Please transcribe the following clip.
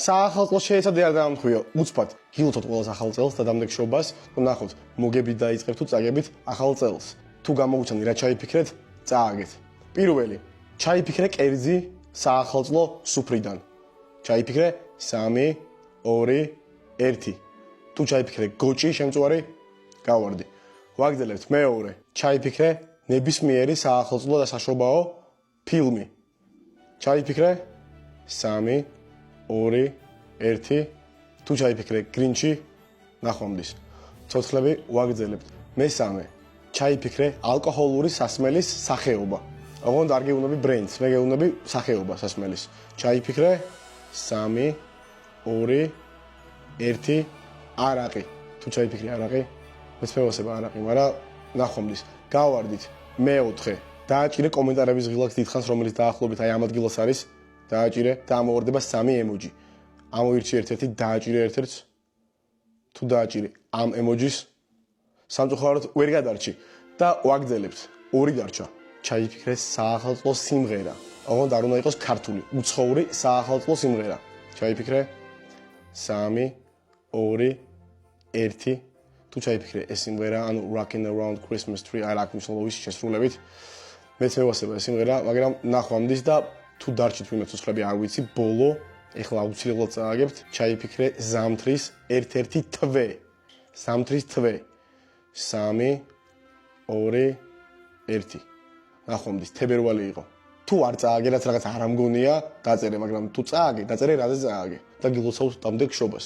საახალწლო შეეცადე არ დაამთხვიო. უცბად გილოცოთ ყველას ახალ წელს და დამდეგშობას, რომ ნახოთ, მოგებით დაიწყებთ თუ წაგებით ახალ წელს. თუ გამოგვიცანი რა ჩაიფიქრეთ, წააგეთ. პირველი, ჩაიფიქრე კერძი საახალწლო სუფრიდან. ჩაიფიქრე 3, 2, 1. თუ ჩაიფიქრე გოჭი შემწვარი, გავარდი. ვაგრძელებთ მეორე. ჩაიფიქრე ნებისმიერი საახალწლო და საშობაო ფილმი. ჩაიფიქრე 3, 2, 1. თუ ჩაიფიქრე გრინჩი, ნახვამდის. ცოცხლები ვაგრძელებთ. მესამე. ჩაიფიქრე ალკოჰოლური სასმელის სახეობა. ოღონდ არ გეუბნები ბრენდს, მე გეუბნები სახეობა სასმელის. ჩაიფიქრე 3, 2, 1. არაყი. თუ ჩაიფიქრე არაყი, მეც მევასება არაყი, მაგრამ ნახვამდის. გავარდით. მეოთხე. დააჭირე კომენტარების ღილაკს დიდხანს, რომელიც დაახლოებით აი ამ ადგილას არის. დააჭირე და ამოვარდება 3 ემოჯი. ამოირჩი ერთ-ერთი, დააჭირე ერთ-ერთს. თუ დააჭირე ამ ემოჯის, სამწუხაროდ ვერ გადარჩი და ვაგრძელებთ. ორი დარჩა. ჩაიფიქრე საახალწლო სიმღერა. ოღონდ არ უნდა იყოს ქართული, უცხოური საახალწლო სიმღერა. ჩაიფიქრე 3, 2, 1. თუ ჩაიფიქრე ეს სიმღერა, ანუ Rockin' Around Christmas Tree, არ აქვს მნიშვნელობის შესრულებით. მეც მევასება ეს სიმღერა, მაგრამ ნახვამდის და თუ დარჩით ვინმე ცოცხლები არ ვიცი, ბოლო, ეხლა აუცილებლად წააგებთ, ჩაიფიქრე ზამთრის ერთ-ერთი თვე. ზამთრის თვე. 3, 2, 1. ნახვამდის, თებერვალი იყო. თუ არ წააგე, რაც რაღაც არ ამგონია, დაწერე, მაგრამ თუ წააგე, დაწერე რაზე წააგე და გილოცავთ დამდეგშობას.